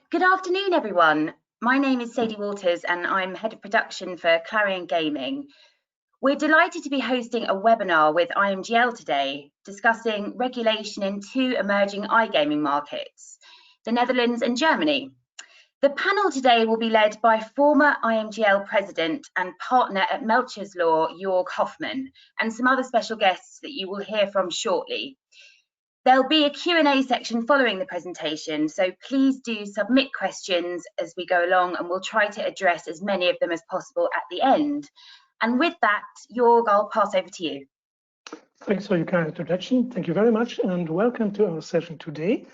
Good afternoon, everyone. My name is Sadie Walters and I'm Head of Production for Clarion Gaming. We're delighted to be hosting a webinar with IMGL today, discussing regulation in two emerging iGaming markets, the Netherlands and Germany. The panel today will be led by former IMGL President and partner at Melchers Law, Jörg Hoffmann, and some other special guests that you will hear from shortly. There'll be a Q&A section following the presentation, so please do submit questions as we go along and we'll try to address as many of them as possible at the end. And with that, Jörg, I'll pass over to you. Thanks for your kind introduction. Thank you very much and welcome to our session today.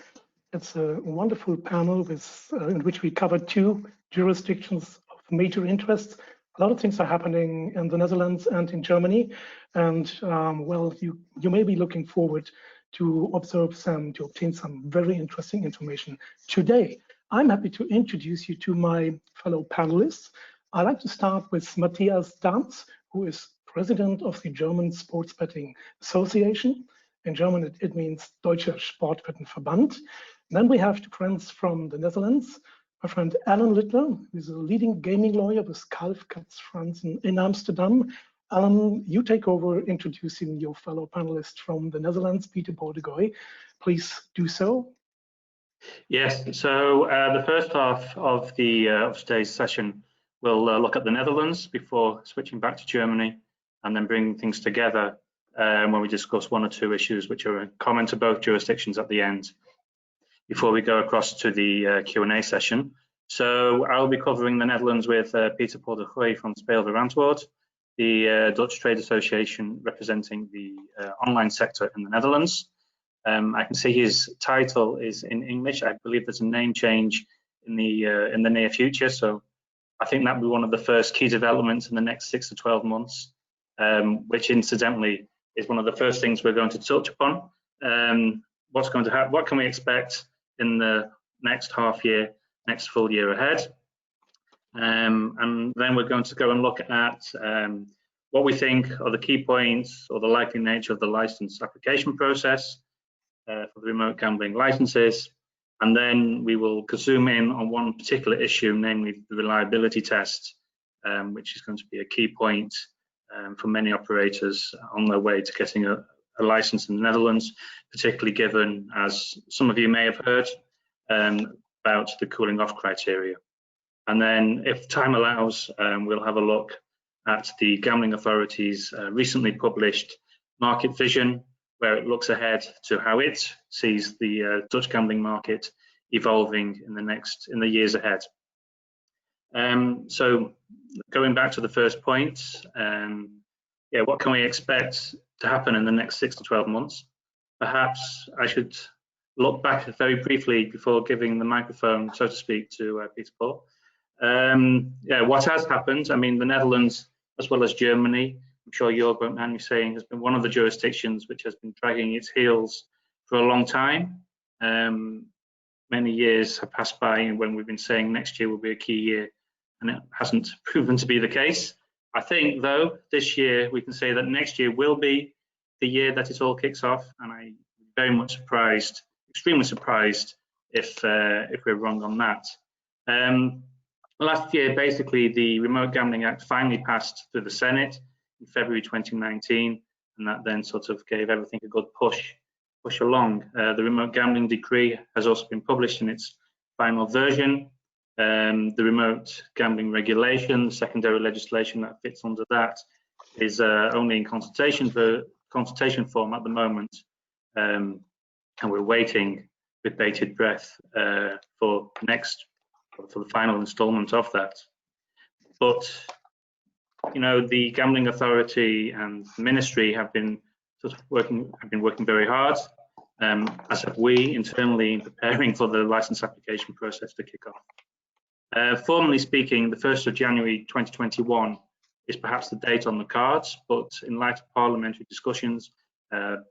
It's a wonderful panel in which we cover two jurisdictions of major interest. A lot of things are happening in the Netherlands and in Germany, and well, you may be looking forward to obtain some very interesting information today. I'm happy to introduce you to my fellow panelists. I'd like to start with Matthias Danz, who is president of the German Sports Betting Association. In German, it means Deutscher Sportwettenverband. Then we have two friends from the Netherlands. My friend Alan Littler, who is a leading gaming lawyer with Kalfkatz France in Amsterdam. Alan, you take over introducing your fellow panelist from the Netherlands, Peter Bordegoy. Please do so. Yes, so the first half of today's session will look at the Netherlands before switching back to Germany and then bring things together when we discuss one or two issues which are common to both jurisdictions at the end before we go across to the Q&A session. So I'll be covering the Netherlands with Peter Bordegoy from Speel de Randwoord, the Dutch Trade Association representing the online sector in the Netherlands. I can see his title is in English. I believe there's a name change in the near future, so I think that will be one of the first key developments in the next 6 to 12 months, which incidentally is one of the first things we're going to touch upon. What's going to happen? What can we expect in the next half year, next full year ahead? And then we're going to go and look at what we think are the key points or the likely nature of the license application process for the remote gambling licenses. And then we will zoom in on one particular issue, namely the reliability test, which is going to be a key point for many operators on their way to getting a license in the Netherlands, particularly given, as some of you may have heard, about the cooling off criteria. And then, if time allows, we'll have a look at the Gambling Authority's recently published market vision, where it looks ahead to how it sees the Dutch gambling market evolving in the years ahead. So, going back to the first point, what can we expect to happen in the next 6 to 12 months? Perhaps I should look back very briefly before giving the microphone, so to speak, to Peter Paul. What has happened? I mean, the Netherlands, as well as Germany, I'm sure Jörg won't mind me saying, has been one of the jurisdictions which has been dragging its heels for a long time. Many years have passed by when we've been saying next year will be a key year, and it hasn't proven to be the case. I think, though, this year we can say that next year will be the year that it all kicks off, and I'm very much surprised, extremely surprised, if we're wrong on that. Last year, basically, the Remote Gambling Act finally passed through the Senate in February 2019, and that then sort of gave everything a good push along. The Remote Gambling Decree has also been published in its final version. The Remote Gambling Regulation, the secondary legislation that fits under that, is only in consultation form at the moment, and we're waiting with bated breath for the final installment of that. But you know, the Gambling Authority and the Ministry have been working very hard, as have we internally in preparing for the license application process to kick off. Formally speaking, the 1st of January 2021 is perhaps the date on the cards, but in light of parliamentary discussions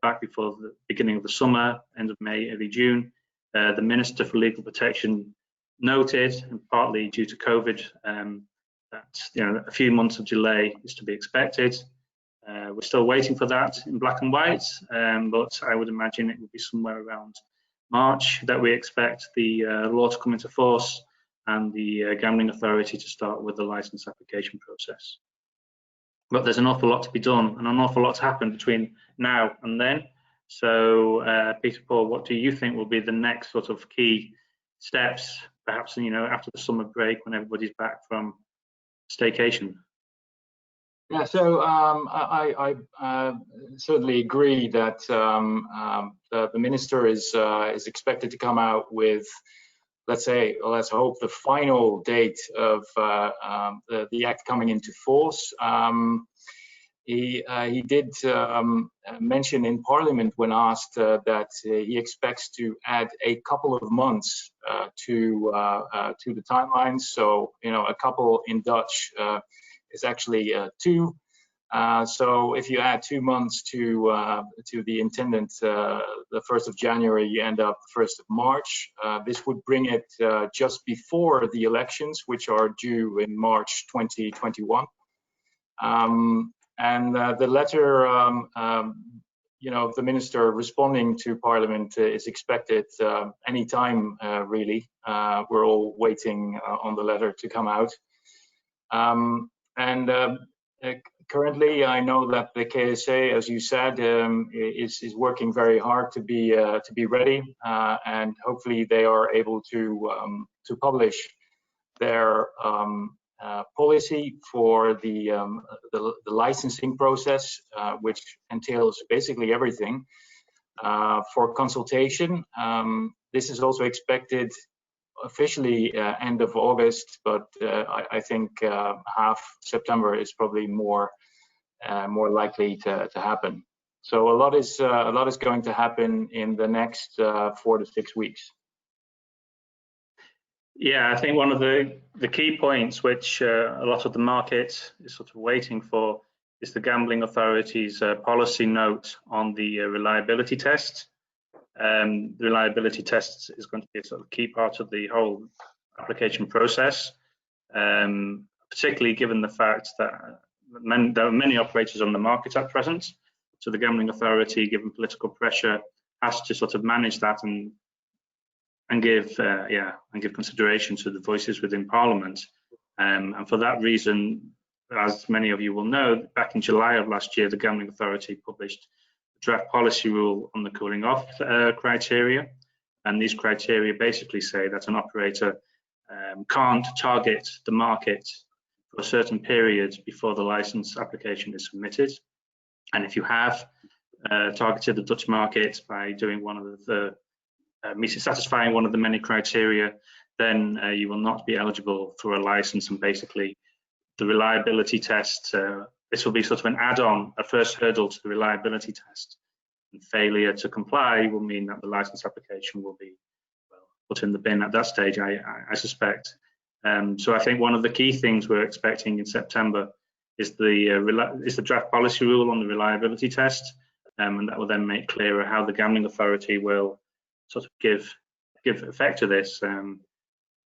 back before the beginning of the summer, end of May, early June, the Minister for Legal Protection noted, and partly due to COVID, that a few months of delay is to be expected. We're still waiting for that in black and white, but I would imagine it would be somewhere around March that we expect the law to come into force and the gambling authority to start with the license application process. But there's an awful lot to be done and an awful lot to happen between now and then. So Peter Paul, what do you think will be the next sort of key steps, perhaps, you know, after the summer break when everybody's back from staycation? Yeah, so I certainly agree that the minister is expected to come out with, let's hope, the final date of the act coming into force. He did mention in Parliament when asked that he expects to add a couple of months to the timeline. So, you know, a couple in Dutch is actually 2. So if you add 2 months to the intended the 1st of January, you end up 1st of March. This would bring it just before the elections, which are due in March 2021. And the letter, you know, of the minister responding to Parliament is expected any time, really. We're all waiting on the letter to come out. Currently, I know that the KSA, as you said, is working very hard to be ready, and hopefully they are able to publish their policy for the licensing process, which entails basically everything. For consultation, this is also expected officially end of August, but I think half September is probably more likely to happen. So a lot is going to happen in the next 4 to 6 weeks. Yeah, I think one of the key points which a lot of the market is sort of waiting for is the gambling authority's policy note on the reliability test. The reliability test is going to be a sort of key part of the whole application process, particularly given the fact that there are many operators on the market at present. So the gambling authority, given political pressure, has to sort of manage that and give consideration to the voices within Parliament. And for that reason, as many of you will know, back in July of last year, the gambling authority published draft policy rule on the cooling off criteria, and these criteria basically say that an operator can't target the market for a certain period before the license application is submitted. And if you have targeted the Dutch market by doing one of the satisfying one of the many criteria, then you will not be eligible for a license. And basically the reliability test, this will be sort of an add-on, a first hurdle to the reliability test, and failure to comply will mean that the license application will be, well, put in the bin at that stage, I suspect. So I think one of the key things we're expecting in September is the draft policy rule on the reliability test, and that will then make clearer how the gambling authority will sort of give effect to this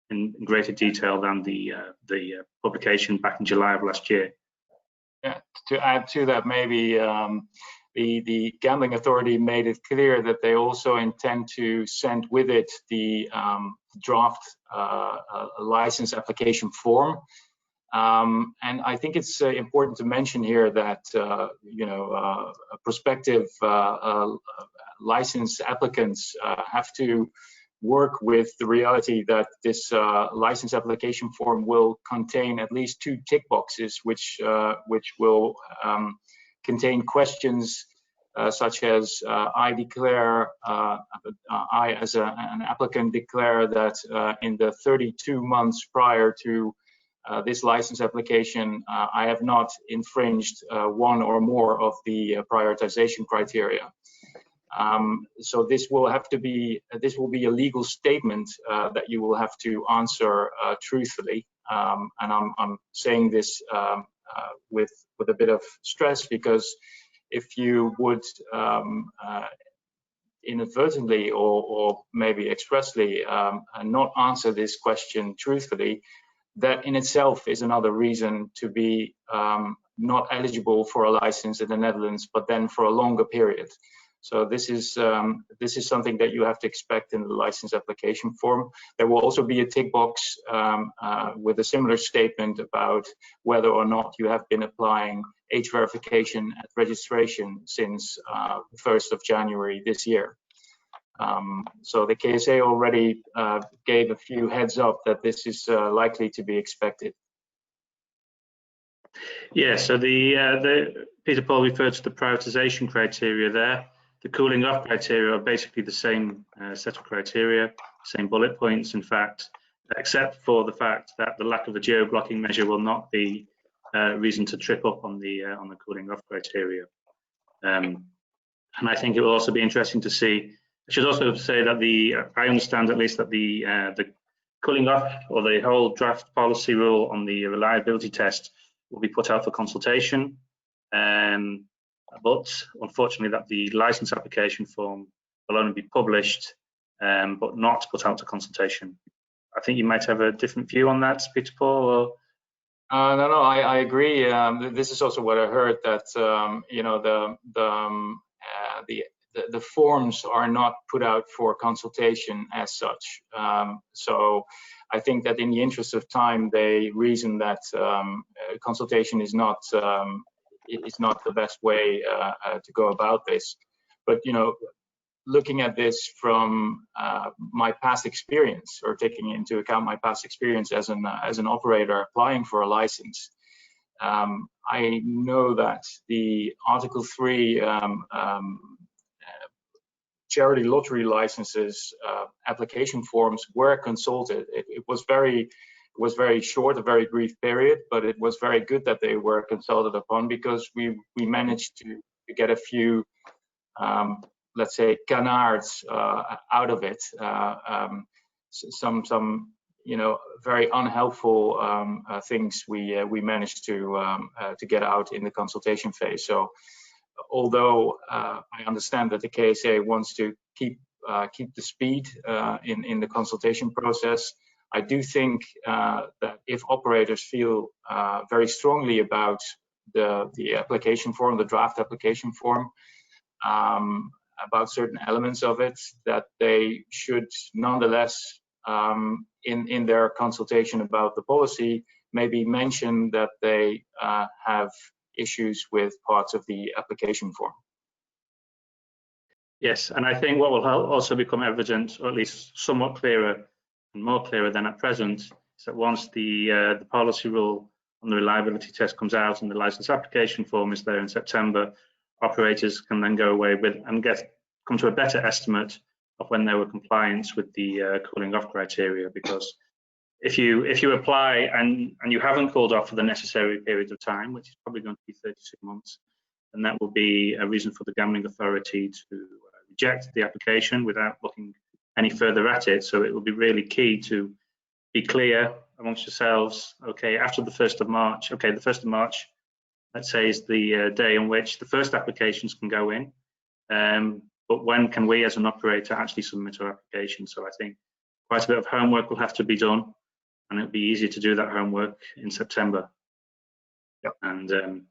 in greater detail than the publication back in July of last year. Yeah, to add to that, maybe the gambling authority made it clear that they also intend to send with it the draft license application form. And I think it's important to mention here that prospective license applicants have to work with the reality that this license application form will contain at least 2 tick boxes, which will contain questions such as I as an applicant declare that in the 32 months prior to this license application, I have not infringed one or more of the prioritization criteria. So this will be a legal statement that you will have to answer truthfully. And I'm saying this with a bit of stress, because if you would inadvertently or maybe expressly not answer this question truthfully, that in itself is another reason to be not eligible for a license in the Netherlands, but then for a longer period. So this is something that you have to expect in the license application form. There will also be a tick box with a similar statement about whether or not you have been applying age verification at registration since 1st of January this year. So the KSA already gave a few heads up that this is likely to be expected. Yeah, so the Peter Paul referred to the prioritization criteria there. The cooling off criteria are basically the same set of criteria, same bullet points, in fact, except for the fact that the lack of a geo-blocking measure will not be reason to trip up on the cooling off criteria. And I think it will also be interesting to see. I should also say that I understand at least that the cooling off or the whole draft policy rule on the reliability test will be put out for consultation. But unfortunately that the license application form will only be published but not put out to consultation. I think you might have a different view on that, Peter Paul, or? No, I agree. This is also what I heard, that you know, the forms are not put out for consultation as such. So I think that in the interest of time, they reason that consultation is not the best way to go about this. But you know, looking at this from my past experience, or taking into account my past experience as an operator applying for a license, I know that the Article 3 charity lottery licenses application forms were consulted. It was very short, a very brief period, but it was very good that they were consulted upon, because we managed to get a few let's say canards out of it, some you know, very unhelpful things we managed to get out in the consultation phase. So although I understand that the KSA wants to keep the speed in the consultation process, I do think that if operators feel very strongly about the application form, the draft application form, about certain elements of it, that they should nonetheless, in their consultation about the policy, maybe mention that they have issues with parts of the application form. Yes, and I think what will also become evident, or at least somewhat clearer and more clearer than at present, is that once the policy rule on the reliability test comes out and the license application form is there in September, operators can then go away with and come to a better estimate of when they were compliant with the cooling off criteria. Because if you apply and you haven't cooled off for the necessary period of time, which is probably going to be 36 months, then that will be a reason for the gambling authority to reject the application without looking any further at it. So it will be really key to be clear amongst yourselves. Okay, after the 1st of March, okay, the 1st of March, let's say, is the day on which the first applications can go in. But when can we as an operator actually submit our application? So I think quite a bit of homework will have to be done, and it'll be easier to do that homework in September. Yep. And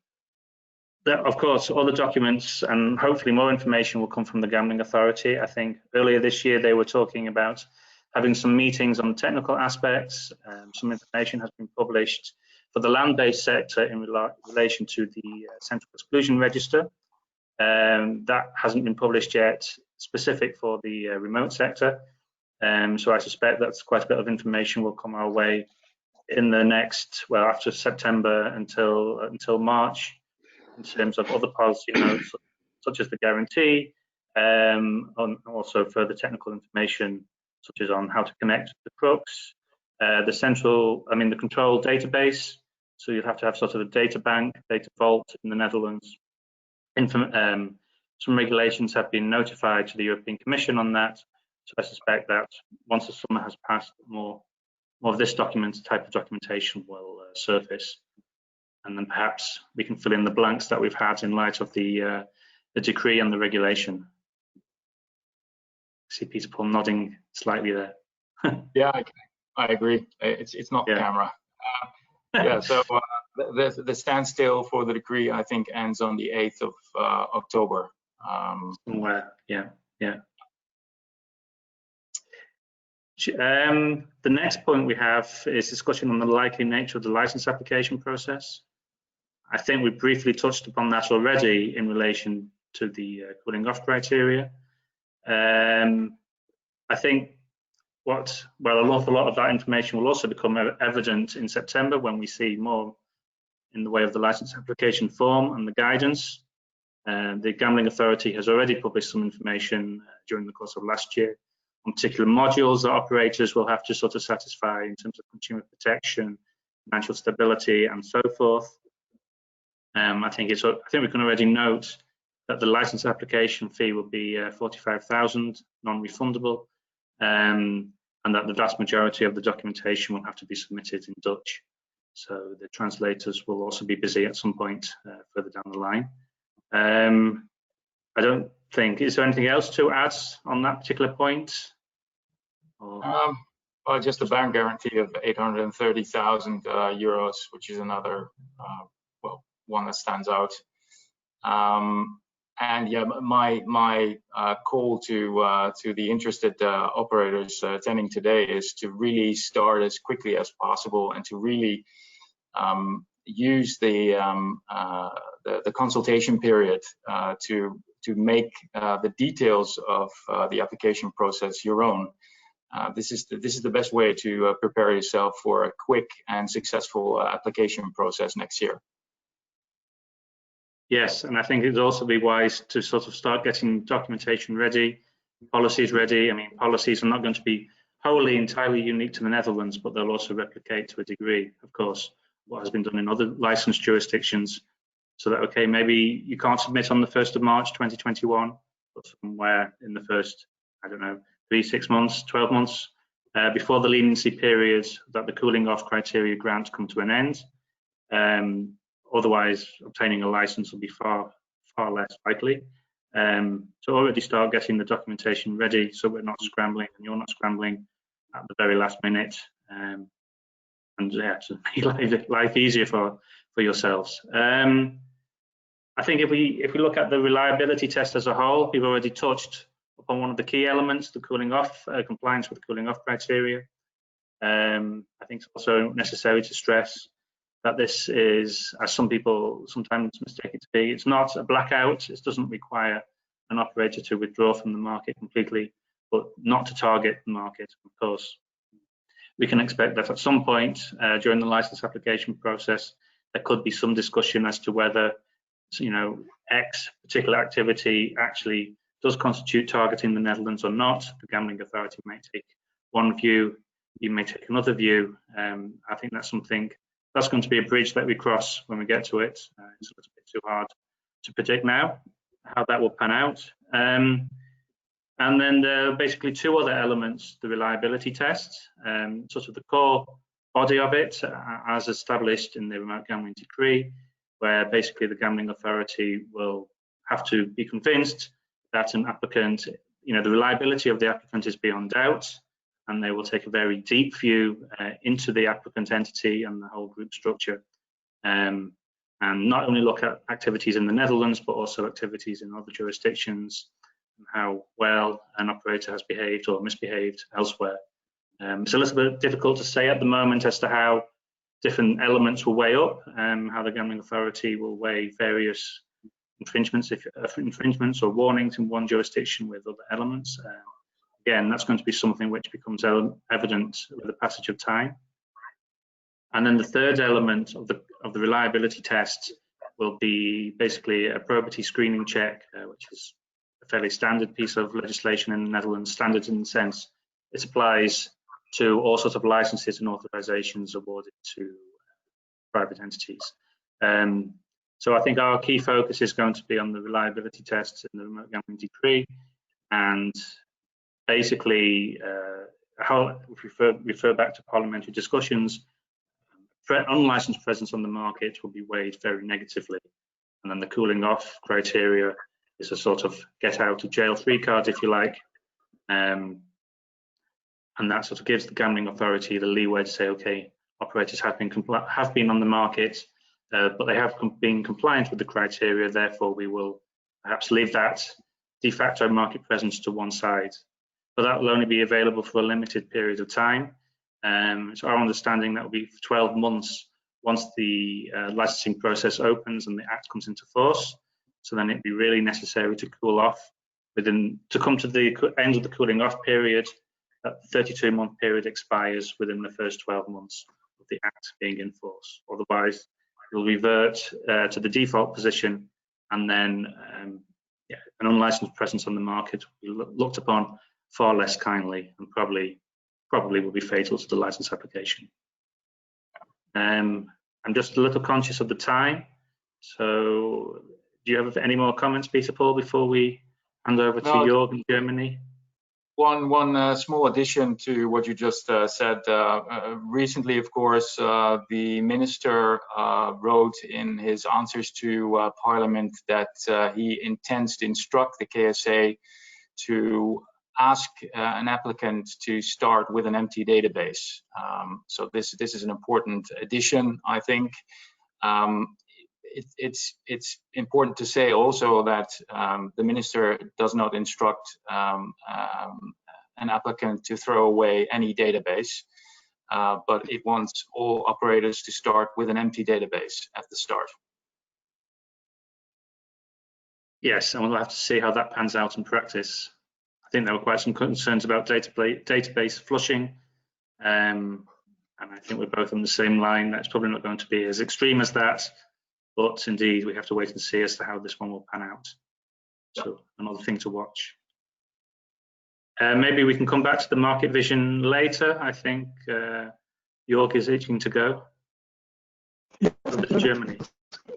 of course, all the documents and hopefully more information will come from the Gambling Authority. I think earlier this year they were talking about having some meetings on technical aspects. Some information has been published for the land-based sector in relation to the Central Exclusion Register. That hasn't been published yet, specific for the remote sector. So I suspect that's quite a bit of information will come our way in the next, well, after September until March, in terms of other policy notes, such as the guarantee, and also further technical information, such as on how to connect the crooks, the control database. So you'd have to have sort of a data bank, data vault in the Netherlands. Some regulations have been notified to the European Commission on that. So I suspect that once the summer has passed, more of this type of documentation will surface. And then perhaps we can fill in the blanks that we've had in light of the decree and the regulation. I see Peter Paul nodding slightly there. Yeah, I agree. It's not the camera. Yeah, so the standstill for the decree, I think, ends on the 8th of October. Somewhere, yeah. The next point we have is discussion on the likely nature of the license application process. I think we briefly touched upon that already in relation to the cooling off criteria. I think an awful lot of that information will also become evident in September when we see more in the way of the license application form and the guidance. The Gambling Authority has already published some information during the course of last year on particular modules that operators will have to sort of satisfy in terms of consumer protection, financial stability, and so forth. I think we can already note that the license application fee will be 45,000, non-refundable, and that the vast majority of the documentation will have to be submitted in Dutch. So the translators will also be busy at some point further down the line. I don't think, is there anything else to add on that particular point? Well, just a bank guarantee of 830,000 euros, which is another, one that stands out. And yeah, my call to the interested operators attending today is to really start as quickly as possible and to really use the consultation period to make the details of the application process your own. This is the best way to prepare yourself for a quick and successful application process next year. Yes, and I think it'd also be wise to sort of start getting documentation ready, policies ready. I mean, policies are not going to be wholly entirely unique to the Netherlands, but they'll also replicate to a degree, of course, what has been done in other licensed jurisdictions. So that, okay, maybe you can't submit on the 1st of March 2021, but somewhere in the first, I don't know, 3, 6 months, 12 months before the leniency period that the cooling off criteria grants come to an end. Otherwise, obtaining a license will be far less likely. So already start getting the documentation ready so we're not scrambling and you're not scrambling at the very last minute. And yeah, to make life easier for yourselves. I think if we look at the reliability test as a whole, we've already touched upon one of the key elements, the cooling off, compliance with the cooling off criteria. I think it's also necessary to stress that this is, as some people sometimes mistake it to be, it's not a blackout. It doesn't require an operator to withdraw from the market completely, but not to target the market, of course. We can expect that at some point during the license application process, there could be some discussion as to whether, X particular activity actually does constitute targeting the Netherlands or not. The Gambling Authority may take one view, you may take another view. I think that's something that's going to be a bridge that we cross when we get to it. It's a little bit too hard to predict now how that will pan out. And then there are basically two other elements, the reliability test, sort of the core body of it as established in the remote gambling decree, where basically the Gambling Authority will have to be convinced that an applicant, the reliability of the applicant is beyond doubt, and they will take a very deep view into the applicant entity and the whole group structure, and not only look at activities in the Netherlands, but also activities in other jurisdictions and how well an operator has behaved or misbehaved elsewhere. It's a little bit difficult to say at the moment as to how different elements will weigh up, how the Gambling Authority will weigh various infringements or warnings in one jurisdiction with other elements. Again, that's going to be something which becomes evident with the passage of time. And then the third element of the reliability test will be basically a probity screening check, which is a fairly standard piece of legislation in the Netherlands, standard in the sense it applies to all sorts of licenses and authorizations awarded to private entities. So I think our key focus is going to be on the reliability tests in the remote gambling decree, and basically how, if we refer back to parliamentary discussions, unlicensed presence on the market will be weighed very negatively, and then the cooling off criteria is a sort of get out of jail free card, if you like, and that sort of gives the Gambling Authority the leeway to say, okay, operators have been on the market, but they have been compliant with the criteria, therefore we will perhaps leave that de facto market presence to one side. But that will only be available for a limited period of time. So our understanding that will be for 12 months once the licensing process opens and the Act comes into force. So then it'd be really necessary to cool off to come to the end of the cooling off period. That 32-month period expires within the first 12 months of the Act being in force. Otherwise, it will revert to the default position, and then an unlicensed presence on the market will be looked upon far less kindly, and probably will be fatal to the license application. I'm just a little conscious of the time. So do you have any more comments, Peter Paul, before we hand over to Jörg in Germany? One small addition to what you just said. Recently, of course, the minister wrote in his answers to Parliament that he intends to instruct the KSA to ask an applicant to start with an empty database. So this is an important addition, I think. It's important to say also that the minister does not instruct an applicant to throw away any database, but it wants all operators to start with an empty database at the start. Yes, and we'll have to see how that pans out in practice. I think there were quite some concerns about database flushing, and I think we're both on the same line. That's probably not going to be as extreme as that, but indeed we have to wait and see as to how this one will pan out. So another thing to watch. Maybe we can come back to the market vision later. I think Jörg is itching to go. Over to Germany.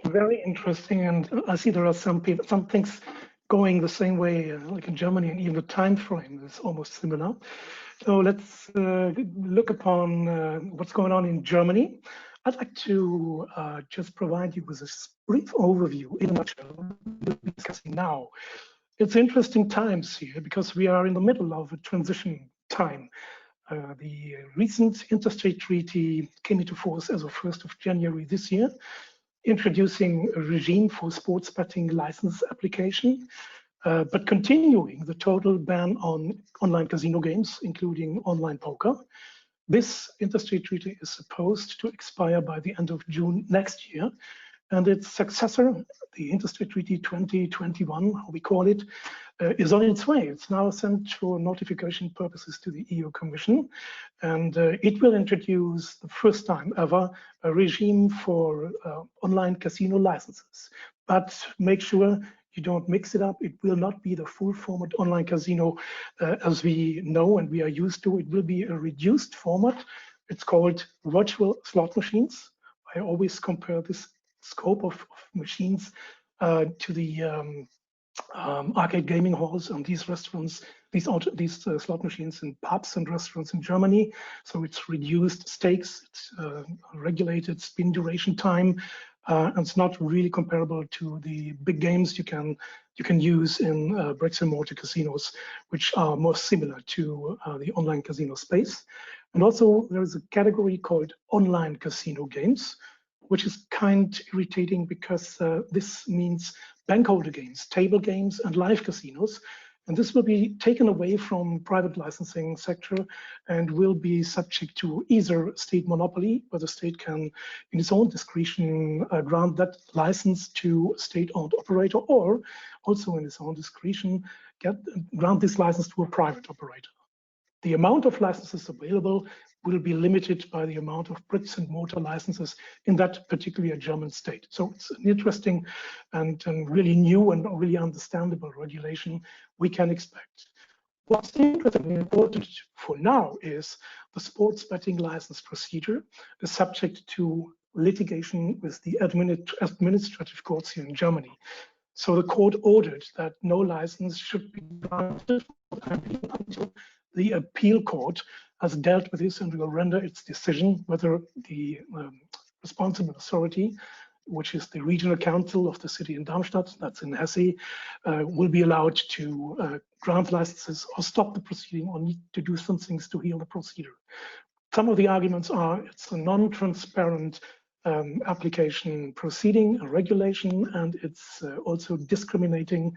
Very interesting, and I see there are some things going the same way like in Germany, and even the time frame is almost similar. So let's look upon what's going on in Germany. I'd like to just provide you with a brief overview in a nutshell we'll be discussing now. It's interesting times here because we are in the middle of a transition time. The recent interstate treaty came into force as of 1st of January this year, introducing a regime for sports betting license application, but continuing the total ban on online casino games, including online poker. This interstate treaty is supposed to expire by the end of June next year, and its successor, the Interstate Treaty 2021, how we call it, is on its way. It's now sent for notification purposes to the EU Commission, and it will introduce, the first time ever, a regime for online casino licenses. But make sure you don't mix it up. It will not be the full format online casino as we know and we are used to. It will be a reduced format. It's called virtual slot machines. I always compare this scope of machines to the arcade gaming halls and these restaurants, these slot machines in pubs and restaurants in Germany. So it's reduced stakes, it's regulated spin duration time, and it's not really comparable to the big games you can use in bricks and mortar casinos, which are more similar to the online casino space. And also there is a category called online casino games, which is kind of irritating because this means bank holder games, table games, and live casinos. And this will be taken away from private licensing sector and will be subject to either state monopoly, where the state can, in its own discretion, grant that license to a state-owned operator, or also in its own discretion, grant this license to a private operator. The amount of licenses available will be limited by the amount of bricks and mortar licenses in that particular German state. So it's an interesting and really new and really understandable regulation we can expect. What's interesting and important for now is the sports betting license procedure is subject to litigation with the administrative courts here in Germany. So the court ordered that no license should be granted until the appeal court has dealt with this and will render its decision whether the responsible authority, which is the regional council of the city in Darmstadt, that's in Hesse, will be allowed to grant licenses or stop the proceeding or need to do some things to heal the procedure. Some of the arguments are it's a non-transparent application proceeding, a regulation, and it's also discriminating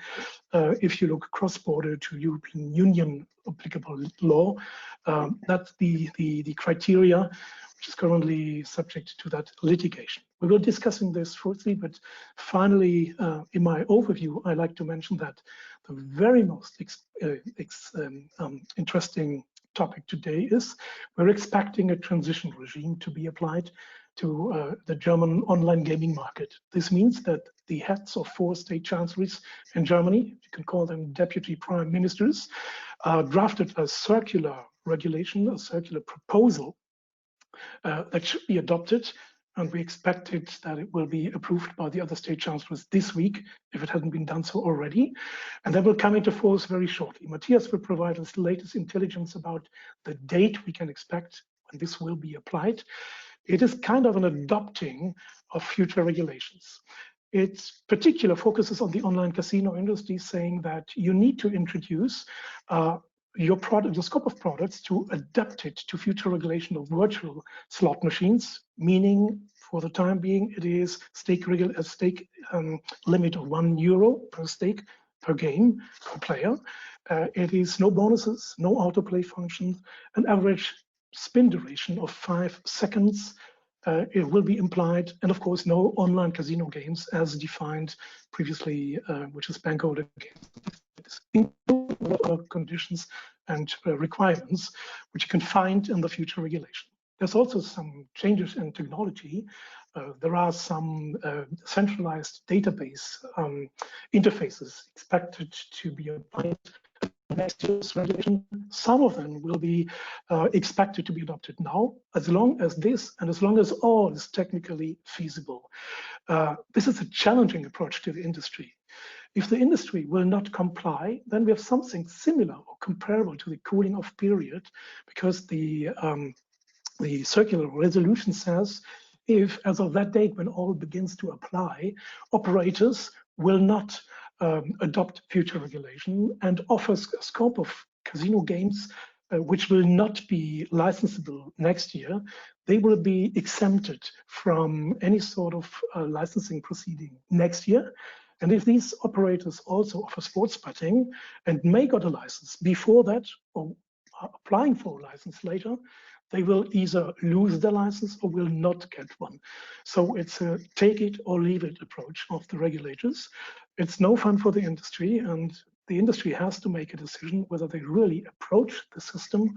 if you look cross-border to European Union applicable law. That's the criteria which is currently subject to that litigation. We will discussing this shortly, but finally, in my overview, I like to mention that the very most interesting topic today is we're expecting a transition regime to be applied to the German online gaming market. This means that the heads of 4 state chancelleries in Germany, you can call them deputy prime ministers, drafted a circular regulation, a circular proposal that should be adopted. And we expected that it will be approved by the other state chancellors this week, if it hadn't been done so already. And that will come into force very shortly. Matthias will provide us the latest intelligence about the date we can expect when this will be applied. It is kind of an adopting of future regulations. Its particular focuses on the online casino industry, saying that you need to introduce your scope of products to adapt it to future regulation of virtual slot machines, meaning for the time being, it is a stake limit of €1 per stake per game per player. It is no bonuses, no autoplay functions, an average spin duration of 5 seconds. It will be implied, and of course, no online casino games as defined previously, which is bankholder games. Conditions and requirements which you can find in the future regulation. There's also some changes in technology. There are some centralized database interfaces expected to be applied next year's regulation. Some of them will be expected to be adopted now, as long as this and as long as all is technically feasible. This is a challenging approach to the industry. If the industry will not comply, then we have something similar or comparable to the cooling off period, because the circular resolution says if, as of that date when all begins to apply, operators will not adopt future regulation and offer a scope of casino games which will not be licensable next year, they will be exempted from any sort of licensing proceeding next year. And if these operators also offer sports betting and may got a license before that or are applying for a license later, they will either lose their license or will not get one. So it's a take it or leave it approach of the regulators. It's no fun for the industry, and the industry has to make a decision whether they really approach the system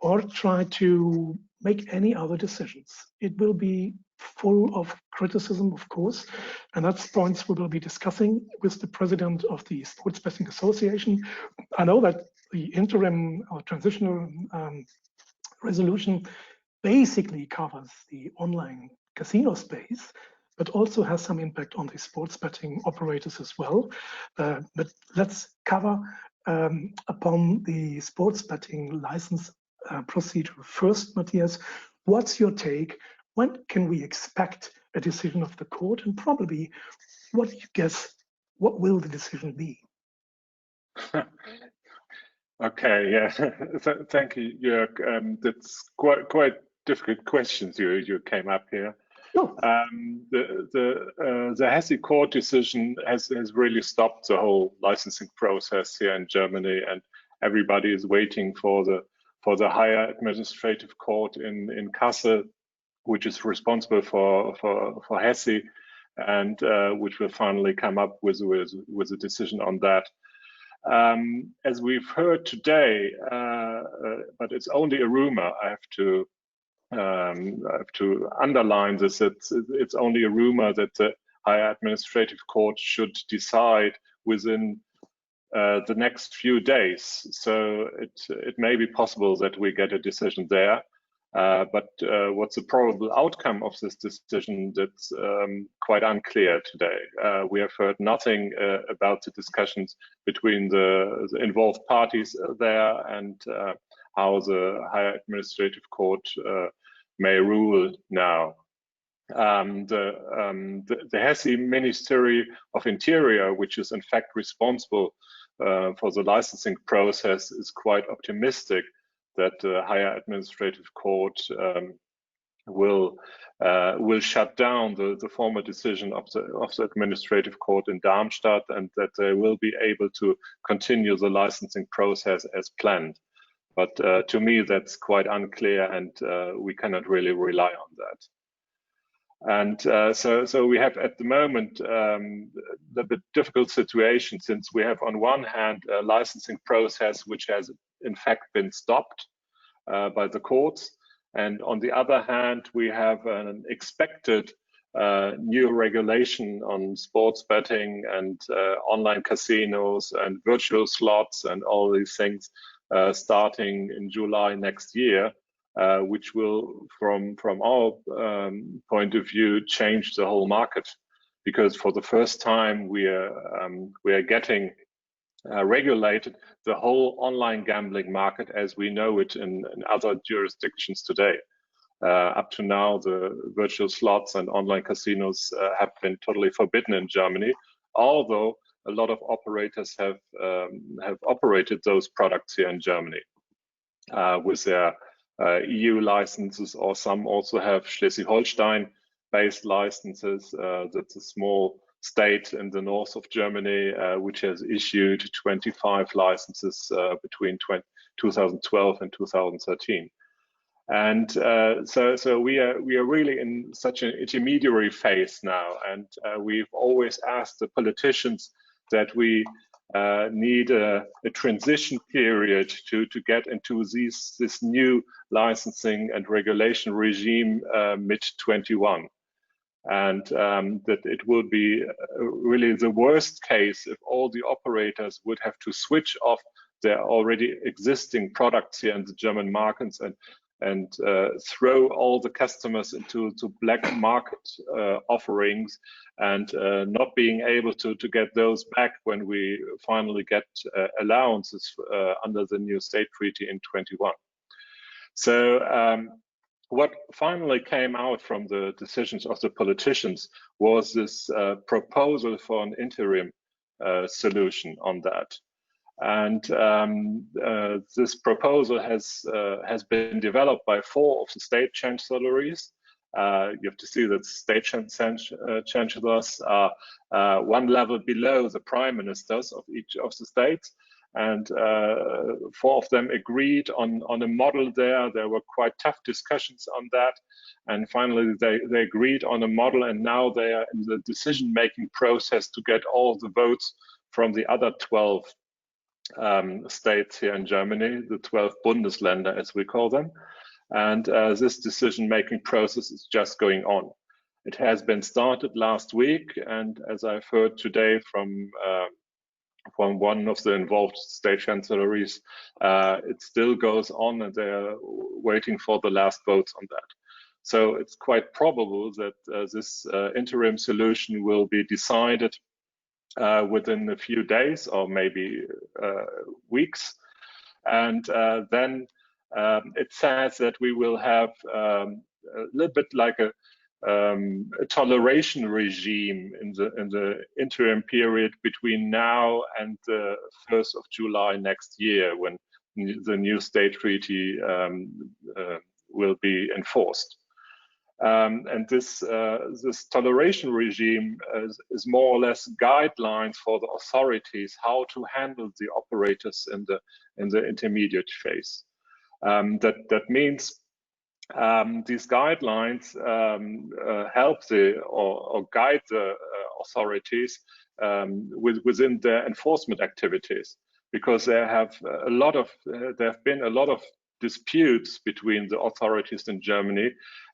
or try to make any other decisions. It will be full of criticism, of course, and that's points we will be discussing with the president of the Sports Betting Association. I know that the interim or transitional resolution basically covers the online casino space, but also has some impact on the sports betting operators as well. But let's cover upon the sports betting license procedure first. Matthias, what's your take? When can we expect a decision of the court? And probably, what do you guess, what will the decision be? Okay, yeah, thank you, Jörg. That's quite difficult questions you came up here. Sure. The Hesse court decision has really stopped the whole licensing process here in Germany, and everybody is waiting for the higher administrative court in Kassel, which is responsible for Hesse, and which will finally come up with a decision on that. As we've heard today, but it's only a rumor. I have to underline this. It's only a rumor that the higher administrative court should decide within the next few days. So it may be possible that we get a decision there. But what's the probable outcome of this decision? That's quite unclear today. We have heard nothing about the discussions between the involved parties there and how the higher administrative court may rule now. The Hesse Ministry of Interior, which is in fact responsible for the licensing process, is quite optimistic that the higher administrative court will shut down the former decision of the administrative court in Darmstadt, and that they will be able to continue the licensing process as planned. But to me, that's quite unclear, and we cannot really rely on that. And so we have at the moment a bit difficult situation, since we have on one hand a licensing process which has in fact been stopped by the courts, and on the other hand we have an expected new regulation on sports betting and online casinos and virtual slots and all these things starting in July next year, which will, from our point of view, change the whole market, because for the first time we are getting regulated the whole online gambling market as we know it in other jurisdictions today. Up to now, the virtual slots and online casinos have been totally forbidden in Germany, although a lot of operators have operated those products here in Germany with their EU licenses, or some also have Schleswig-Holstein-based licenses. That's a small state in the north of Germany which has issued 25 licenses between 2012 and 2013. And so we are really in such an intermediary phase now, and we've always asked the politicians that we need a transition period to get into this new licensing and regulation regime mid-21, and that it will be really the worst case if all the operators would have to switch off their already existing products here in the German markets and throw all the customers into black market offerings, and not being able to get those back when we finally get allowances under the new state treaty in 21. So what finally came out from the decisions of the politicians was this proposal for an interim solution on that. And this proposal has been developed by 4 of the state chancelleries. You have to see that state chancellors are one level below the prime ministers of each of the states, and 4 of them agreed on a model there. There were quite tough discussions on that, and finally they agreed on a model, and now they are in the decision-making process to get all the votes from the other 12 states here in Germany, the 12 Bundesländer as we call them, and this decision-making process is just going on. It has been started last week, and as I've heard today from one of the involved state chancelleries, it still goes on, and they're waiting for the last votes on that. So it's quite probable that this interim solution will be decided within a few days or maybe weeks, and then it says that we will have a little bit like a toleration regime in the interim period between now and the 1st of July next year, when the new state treaty will be enforced. And this toleration regime is more or less guidelines for the authorities how to handle the operators in the intermediate phase. That means these guidelines help or guide the authorities within their enforcement activities, because there have been a lot of disputes between the authorities in Germany.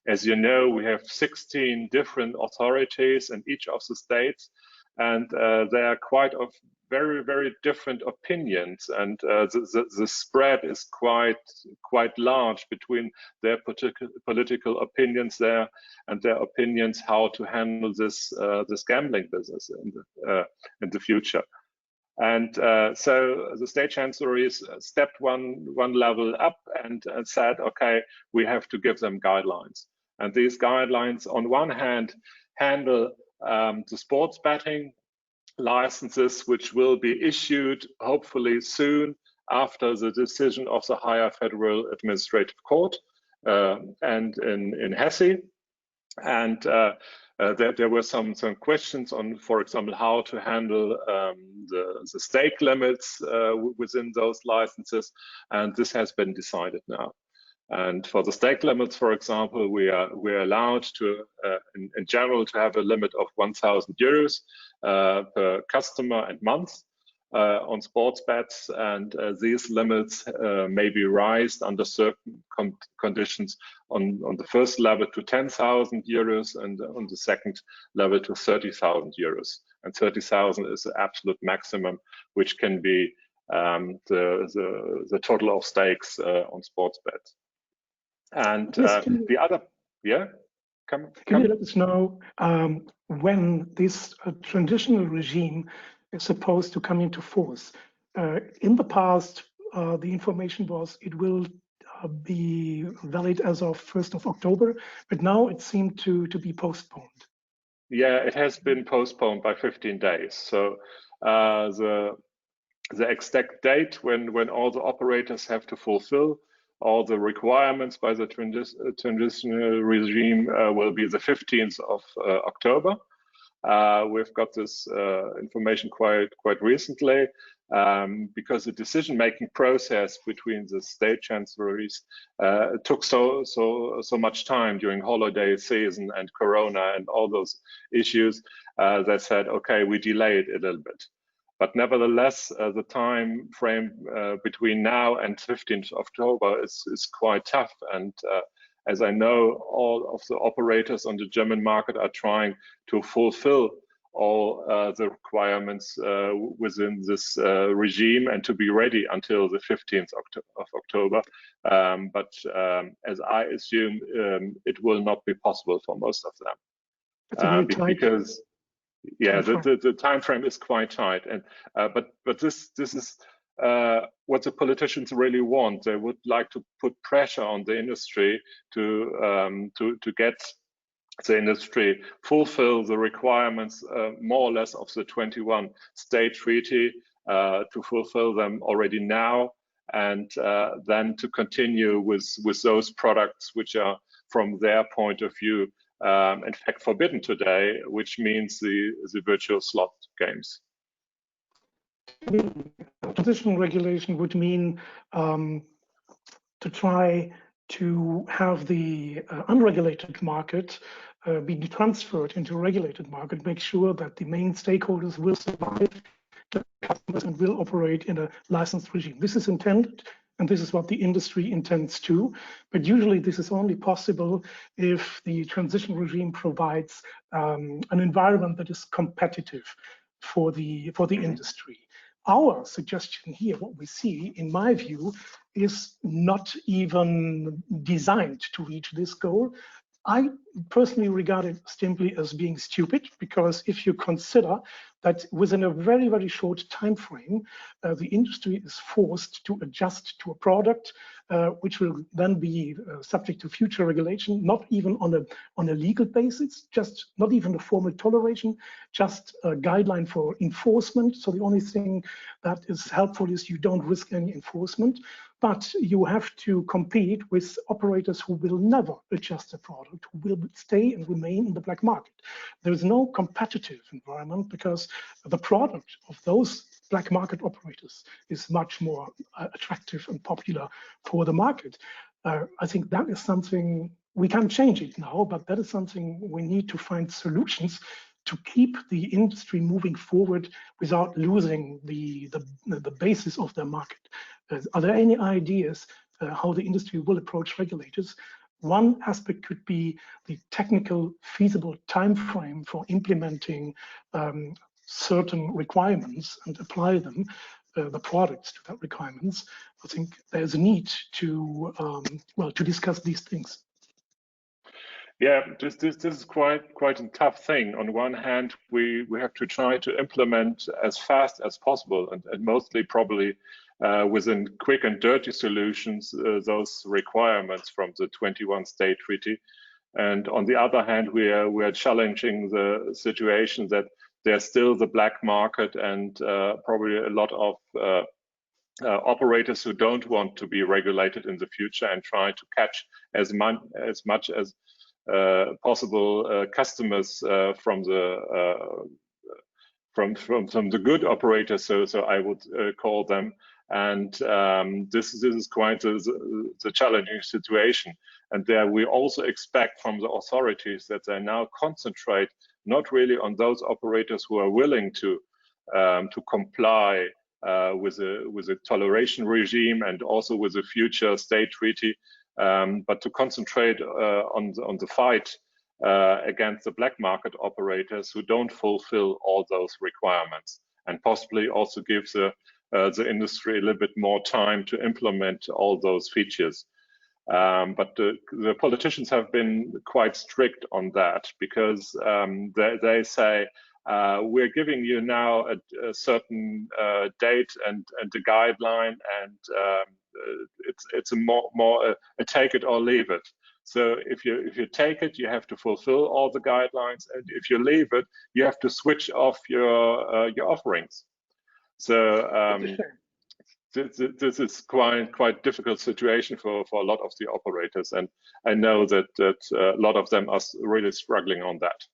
As you know, we have 16 different authorities in each of the states, and they are quite of very, very different opinions, and the spread is quite large between their political opinions there and their opinions how to handle this gambling business in the future. And so the state chancelleries stepped one level up and said, okay, we have to give them guidelines. And these guidelines, on one hand, handle the sports betting licenses, which will be issued hopefully soon after the decision of the higher federal administrative court. and in Hesse. And there were some questions on, for example, how to handle the stake limits within those licenses, and this has been decided now. And for the stake limits, for example, we're allowed to, in general, to have a limit of 1,000 euros per customer and month on sports bets, and these limits may be raised under certain conditions on the first level to 10,000 euros and on the second level to 30,000 euros. And 30,000 is the absolute maximum, which can be the total of stakes on sports bets. And the other, yeah, Can you let us know when this transitional regime is supposed to come into force? In the past, the information was it will be valid as of 1st of October, but now it seemed to be postponed. Yeah, it has been postponed by 15 days. So the exact date when all the operators have to fulfill all the requirements by the transitional regime will be the 15th of October. We've got this information quite recently because the decision-making process between the state chancelleries took so much time during holiday season and Corona and all those issues. They said, okay, we delay it a little bit. But nevertheless, the time frame between now and 15th October is quite tough. And as I know, all of the operators on the German market are trying to fulfill all the requirements within this regime and to be ready until the 15th of October. But as I assume, it will not be possible for most of them. That's a very tight because yeah, the time frame is quite tight, and but this is what the politicians really want. They would like to put pressure on the industry to get the industry fulfill the requirements more or less of the 21 state treaty, to fulfill them already now, and then to continue with those products which are from their point of view in fact forbidden today, which means the virtual slot games. Transitional regulation would mean to try to have the unregulated market be transferred into a regulated market, make sure that the main stakeholders will survive, the customers, and will operate in a licensed regime. This is intended, and this is what the industry intends to. But usually this is only possible if the transition regime provides an environment that is competitive for the industry. Our suggestion here, what we see, in my view, is not even designed to reach this goal. I personally regard it simply as being stupid, because if you consider that within a very, very short time frame, the industry is forced to adjust to a product which will then be subject to future regulation, not even on a legal basis, just not even a formal toleration, just a guideline for enforcement. So the only thing that is helpful is you don't risk any enforcement, but you have to compete with operators who will never adjust the product, who will stay and remain in the black market. There is no competitive environment because the product of those black market operators is much more attractive and popular for the market. I think that is something we can't change it now, but that is something we need to find solutions to keep the industry moving forward without losing the basis of their market. Are there any ideas how the industry will approach regulators? One aspect could be the technical feasible time frame for implementing certain requirements and apply them, the products to that requirements. I think there's a need to to discuss these things. Yeah, this is quite a tough thing. On one hand, we have to try to implement as fast as possible, and mostly probably within quick and dirty solutions, those requirements from the 21 state treaty. And on the other hand, we are challenging the situation that there's still the black market and probably a lot of operators who don't want to be regulated in the future and try to catch as much as possible customers from the good operators, so I would call them. And this is quite the challenging situation. And there we also expect from the authorities that they now concentrate not really on those operators who are willing to comply with a toleration regime and also with a future state treaty, but to concentrate on the fight against the black market operators who don't fulfill all those requirements, and possibly also give the industry a little bit more time to implement all those features. But the politicians have been quite strict on that, because they say, we're giving you now a certain date and a guideline, and it's a more a take it or leave it. So if you take it, you have to fulfill all the guidelines, and if you leave it, you have to switch off your offerings. So this is quite difficult situation for a lot of the operators, and I know that a lot of them are really struggling on that.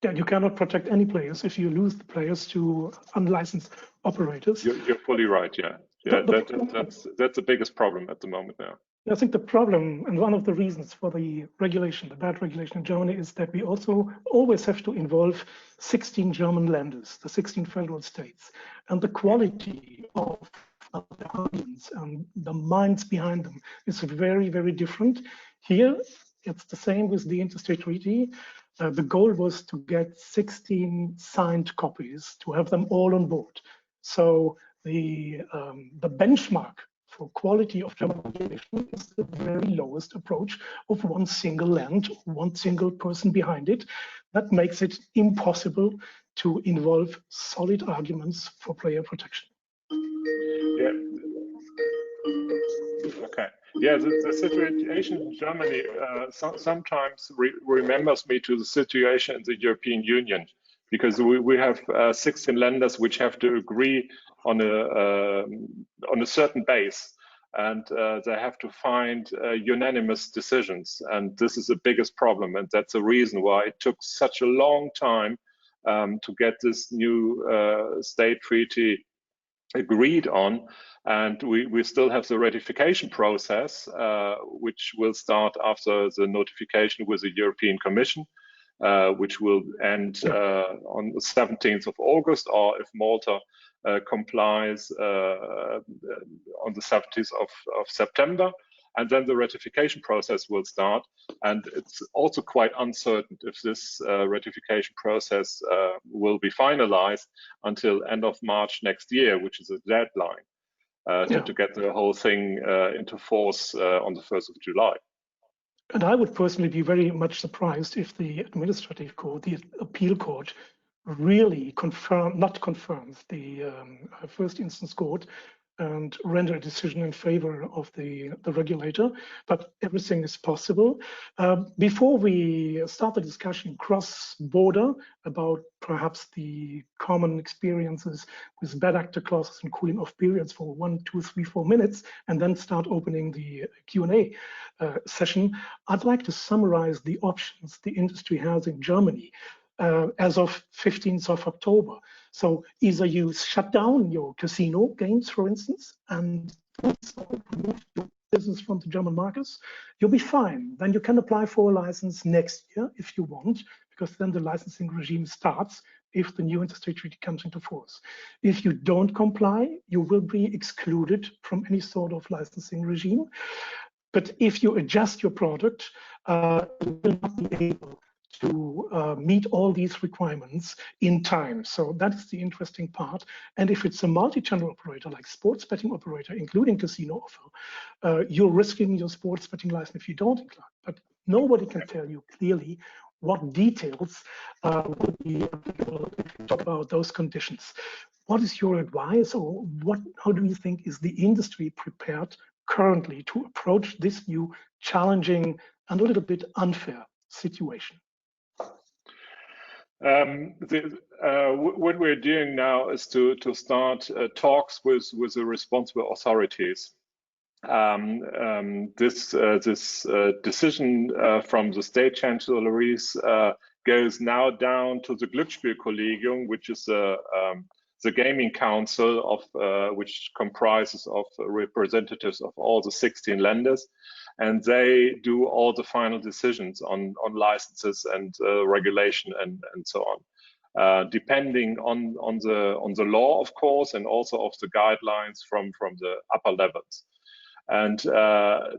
Yeah, you cannot protect any players if you lose the players to unlicensed operators. You're fully right. Yeah, that's the biggest problem at the moment now. I think the problem, and one of the reasons for the regulation, the bad regulation in Germany, is that we also always have to involve 16 German landers, the 16 federal states, and the quality of the arguments and the minds behind them is very, very different. Here, it's the same with the interstate treaty. The goal was to get 16 signed copies, to have them all on board. So the benchmark for quality of German regulation is the very lowest approach of one single land, one single person behind it. That makes it impossible to involve solid arguments for player protection. Yeah. Okay. Yeah, the situation in Germany sometimes remembers me to the situation in the European Union, because we have 16 lenders which have to agree on a certain base, and they have to find unanimous decisions, and this is the biggest problem, and that's the reason why it took such a long time to get this new state treaty agreed on. And we still have the ratification process, which will start after the notification with the European Commission, which will end on the 17th of August, or if Malta complies, on the 17th of September. And then the ratification process will start. And it's also quite uncertain if this ratification process will be finalized until end of March next year, which is a deadline to get the whole thing into force on the 1st of July. And I would personally be very much surprised if the administrative court, the appeal court, really not confirms the first instance court and render a decision in favor of the regulator, but everything is possible. Before we start the discussion cross-border about perhaps the common experiences with bad actor clauses and cooling off periods for 1, 2, 3, 4 minutes, and then start opening the Q&A session, I'd like to summarize the options the industry has in Germany as of 15th of October. So either you shut down your casino games, for instance, and remove your business from the German markets, you'll be fine. Then you can apply for a license next year if you want, because then the licensing regime starts if the new interstate treaty comes into force. If you don't comply, you will be excluded from any sort of licensing regime. But if you adjust your product, you will not be able to meet all these requirements in time. So that is the interesting part. And if it's a multi-channel operator, like sports betting operator, including casino offer, you're risking your sports betting license if you don't include. But nobody can tell you clearly what details would be applicable if you talk about those conditions. What is your advice, or how do you think is the industry prepared currently to approach this new challenging and a little bit unfair situation? What we're doing now is to start talks with the responsible authorities. This decision from the state chancelleries goes now down to the Glücksspielkollegium, which is the gaming council of which comprises of representatives of all the 16 lenders, and they do all the final decisions on licenses and regulation and so on, depending on the law, of course, and also of the guidelines from the upper levels. And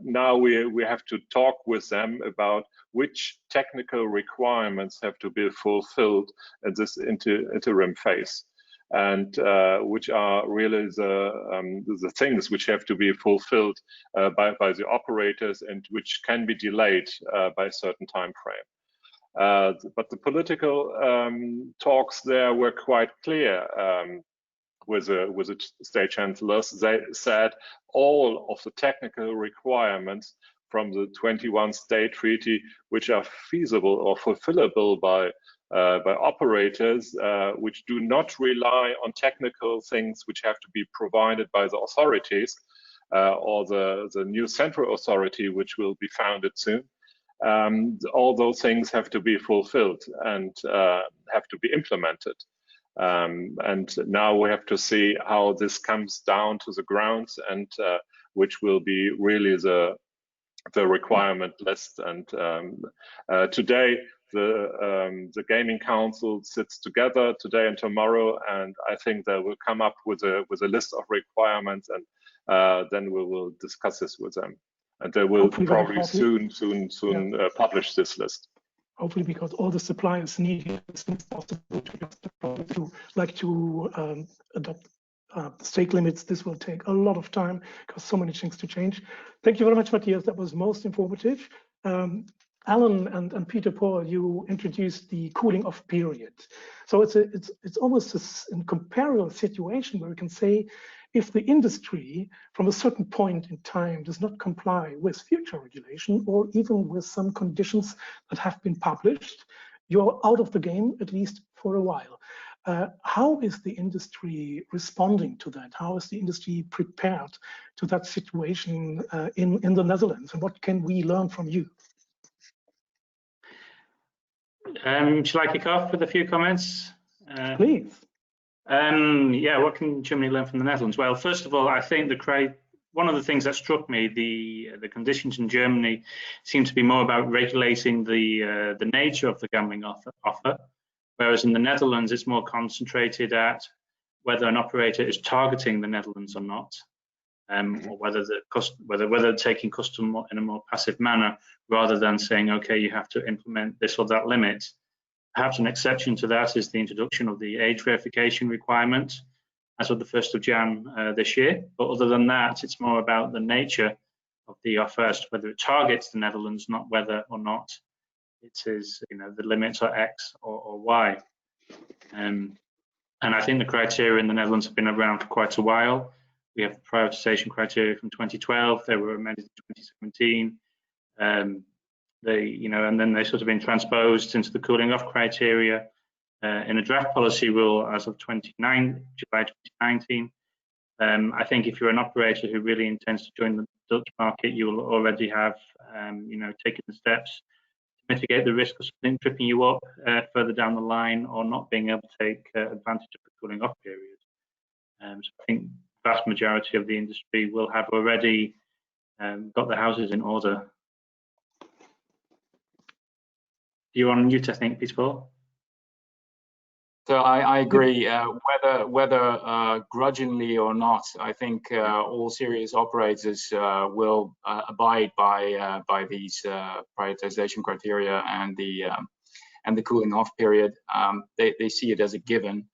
now we have to talk with them about which technical requirements have to be fulfilled in this interim phase, and which are really the things which have to be fulfilled by the operators and which can be delayed by a certain time frame. But the political talks there were quite clear. With the state chancellors, they said all of the technical requirements from the 21 state treaty, which are feasible or fulfillable by operators, which do not rely on technical things which have to be provided by the authorities or the new central authority, which will be founded soon. All those things have to be fulfilled and have to be implemented. And now we have to see how this comes down to the grounds, and which will be really the requirement list. And today the gaming council sits together today and tomorrow, and I think they will come up with a list of requirements, and then we will discuss this with them, and they will probably soon publish this list. Hopefully, because all the suppliers need it as soon as possible to like to adopt stake limits. This will take a lot of time because so many things to change. Thank you very much, Matthias. That was most informative. Alan and Peter Paul, you introduced the cooling off period. So it's almost a comparable situation where we can say, if the industry from a certain point in time does not comply with future regulation or even with some conditions that have been published, you're out of the game, at least for a while. How is the industry responding to that? How is the industry prepared to that situation in the Netherlands? And what can we learn from you? Shall I kick off with a few comments? Please. Yeah, what can Germany learn from the Netherlands? Well, first of all, I think one of the things that struck me, the conditions in Germany seem to be more about regulating the nature of the gambling offer, whereas in the Netherlands it's more concentrated at whether an operator is targeting the Netherlands or not, or whether they're taking customer in a more passive manner rather than saying, okay, you have to implement this or that limit. Perhaps an exception to that is the introduction of the age verification requirement as of the 1st of Jan this year. But other than that, it's more about the nature of the offer as to whether it targets the Netherlands, not whether or not it is, the limits are X or Y. And I think the criteria in the Netherlands have been around for quite a while. We have the privatization criteria from 2012. They were amended in 2017. And then they sort of been transposed into the cooling off criteria in a draft policy rule as of July 2019. I think if you're an operator who really intends to join the Dutch market, you will already have, taken the steps to mitigate the risk of something tripping you up further down the line or not being able to take advantage of the cooling off period. So I think the vast majority of the industry will have already got their houses in order. You're on mute, I think, Peter Paul. So I agree. Whether grudgingly or not, I think all serious operators will abide by these prioritization criteria and the cooling off period. They see it as a given.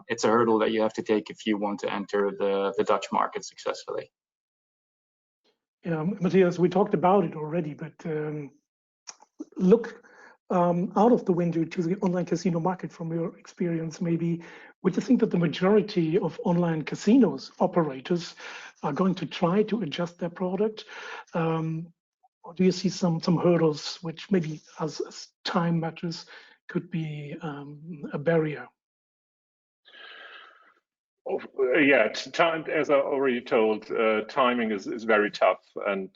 It's a hurdle that you have to take if you want to enter the Dutch market successfully. Yeah, Matthias, we talked about it already, but look out of the window to the online casino market from your experience. Maybe would you think that the majority of online casinos operators are going to try to adjust their product? Or do you see some hurdles which maybe as time matters could be a barrier? Yeah, as I already told, timing is very tough, and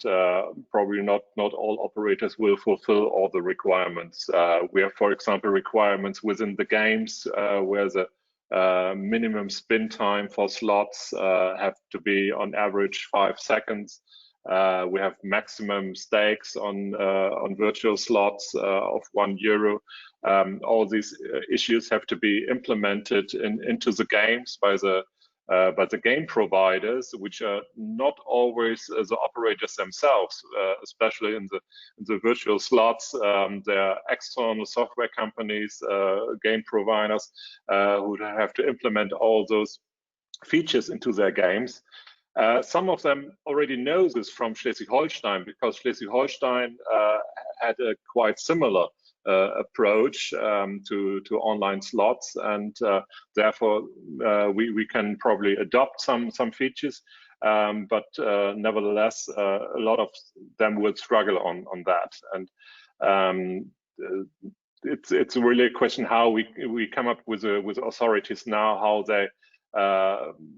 probably not all operators will fulfill all the requirements. We have, for example, requirements within the games where the minimum spin time for slots have to be on average 5 seconds. We have maximum stakes on virtual slots of €1. All these issues have to be implemented into the games by the game providers, which are not always the operators themselves, especially in the virtual slots. There are external software companies, game providers who have to implement all those features into their games. Some of them already know this from Schleswig-Holstein, because Schleswig-Holstein had a quite similar approach to online slots, and therefore we can probably adopt some features, but nevertheless a lot of them will struggle on that. And it's really a question how we come up with authorities now, how they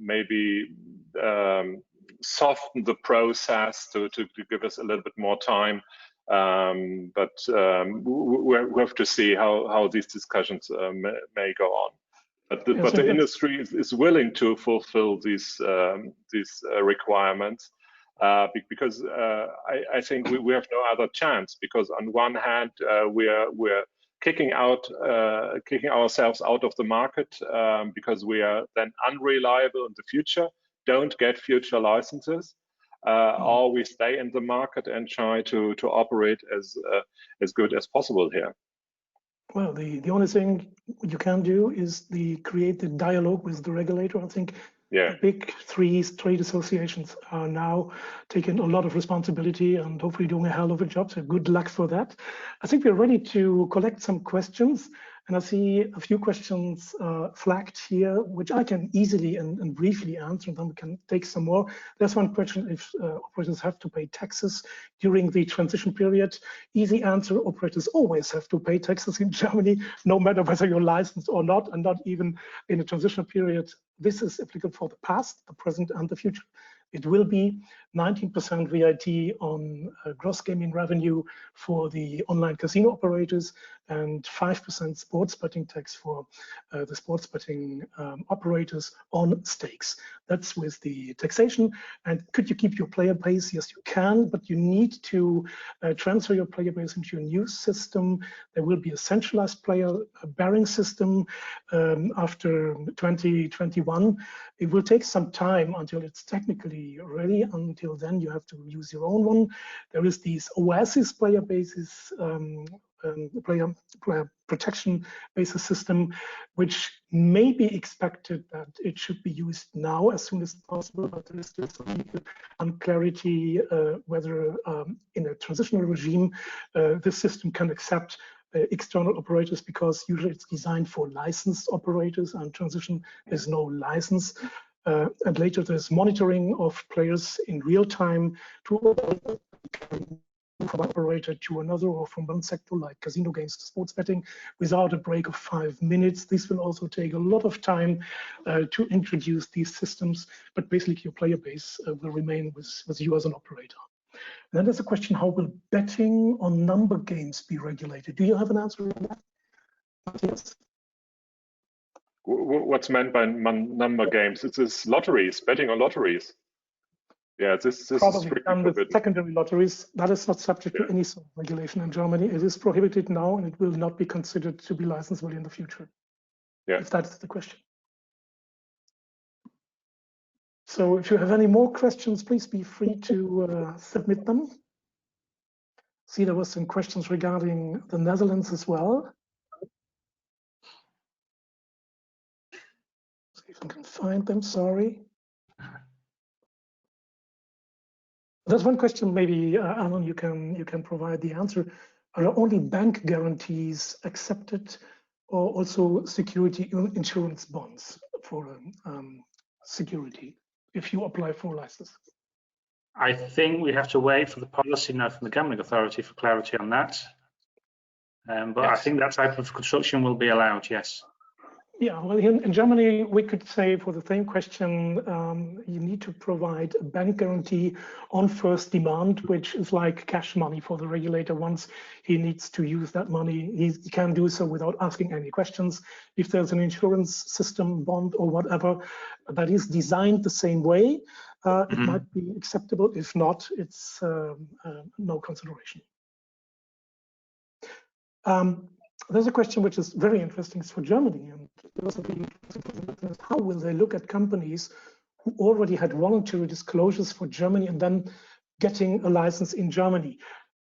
maybe soften the process to give us a little bit more time. But we have to see how these discussions may go on. But the industry is willing to fulfill these requirements, because I think we have no other chance. Because on one hand, we're kicking ourselves out of the market because we are then unreliable in the future, don't get future licenses, or we stay in the market and try to operate as good as possible here. Well, the only thing you can do is create the dialogue with the regulator. I think the big three trade associations are now taking a lot of responsibility and hopefully doing a hell of a job. So good luck for that. I think we're ready to collect some questions. And I see a few questions flagged here, which I can easily and briefly answer, and then we can take some more. There's one question: if operators have to pay taxes during the transition period. Easy answer: operators always have to pay taxes in Germany, no matter whether you're licensed or not, and not even in a transition period. This is applicable for the past, the present, and the future. It will be 19% VAT on gross gaming revenue for the online casino operators, and 5% sports betting tax for the sports betting operators on stakes. That's with the taxation. And could you keep your player base? Yes, you can, but you need to transfer your player base into a new system. There will be a centralized player bearing system after 2021. It will take some time until it's technically ready. Until then, you have to use your own one. There is these Oasis player bases, player protection basis system, which may be expected that it should be used now as soon as possible, but there is still some legal unclarity whether in a transitional regime this system can accept external operators, because usually it's designed for licensed operators and transition is no license. And later there's monitoring of players in real time to from one operator to another, or from one sector like casino games to sports betting, without a break of 5 minutes. This will also take a lot of time to introduce these systems, but basically your player base will remain with you as an operator. And then there's a question: how will betting on number games be regulated? Do you have an answer on that? Yes. What's meant by number games? It's lotteries, betting on lotteries. Yeah, this probably is strictly done with forbidden. secondary lotteries. That is not subject to any sort of regulation in Germany. It is prohibited now, and it will not be considered to be licensable in the future. Yeah. If that's the question. So if you have any more questions, please be free to submit them. See, there was some questions regarding the Netherlands as well. See if I can find them, sorry. There's one question, maybe Alan, you can provide the answer. Are only bank guarantees accepted, or also security insurance bonds for security if you apply for a license? I think we have to wait for the policy note from the gambling authority for clarity on that. But Yes. I think that type of construction will be allowed, yes. Yeah, well, in Germany, we could say for the same question, you need to provide a bank guarantee on first demand, which is like cash money for the regulator. Once he needs to use that money, he can do so without asking any questions. If there's an insurance system, bond or whatever that is designed the same way, it might be acceptable. If not, it's no consideration. There's a question which is very interesting for Germany, and how will they look at companies who already had voluntary disclosures for Germany and then getting a license in Germany?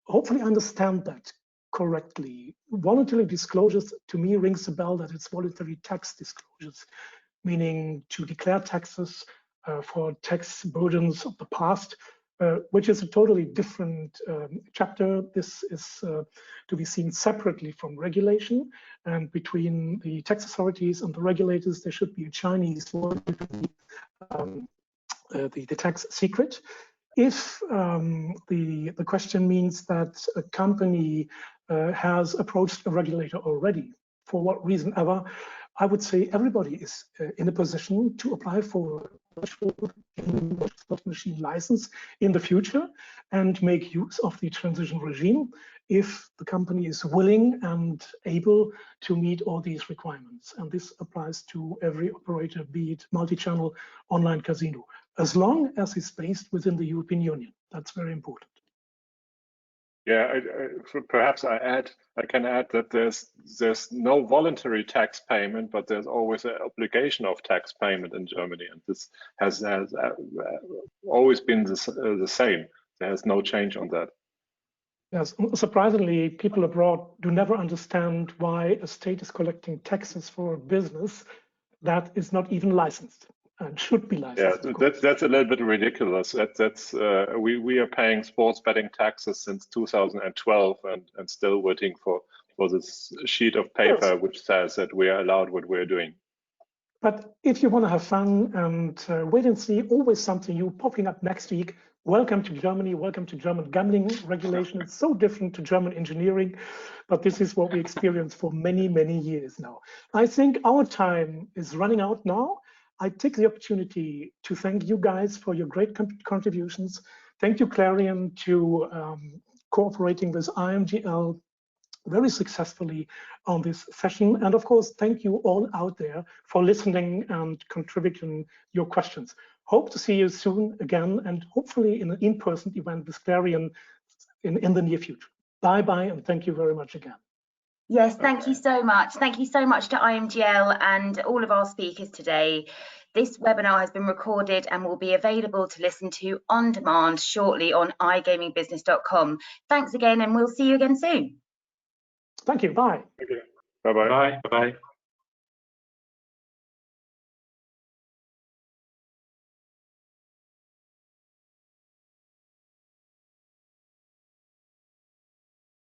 Hopefully I understand that correctly. Voluntary disclosures to me rings a bell that it's voluntary tax disclosures, meaning to declare taxes for tax burdens of the past, which is a totally different chapter. This is to be seen separately from regulation, and between the tax authorities and the regulators, there should be a Chinese word, the tax secret. If the question means that a company has approached a regulator already, for what reason ever, I would say everybody is in a position to apply for a slot machine license in the future and make use of the transition regime if the company is willing and able to meet all these requirements. And this applies to every operator, be it multi-channel, online casino, as long as it's based within the European Union. That's very important. Yeah, perhaps I can add that there's no voluntary tax payment, but there's always an obligation of tax payment in Germany, and this has always been the same. There's no change on that. Yes, surprisingly, people abroad do never understand why a state is collecting taxes for a business that is not even licensed and should be licensed. Yeah, that's a little bit ridiculous. We are paying sports betting taxes since 2012 and still waiting for this sheet of paper, yes, which says that we are allowed what we're doing. But if you want to have fun and wait and see, always something new popping up next week. Welcome to Germany. Welcome to German gambling regulation. It's so different to German engineering, but this is what we experienced for many, many years now. I think our time is running out now. I take the opportunity to thank you guys for your great contributions. Thank you, Clarion, to cooperating with IMGL very successfully on this session. And of course, thank you all out there for listening and contributing your questions. Hope to see you soon again, and hopefully in an in-person event with Clarion in the near future. Bye-bye, and thank you very much again. Yes, thank you so much. Thank you so much to IMGL and all of our speakers today. This webinar has been recorded and will be available to listen to on demand shortly on igamingbusiness.com. Thanks again, and we'll see you again soon. Thank you. Bye. Bye-bye. Bye. Bye.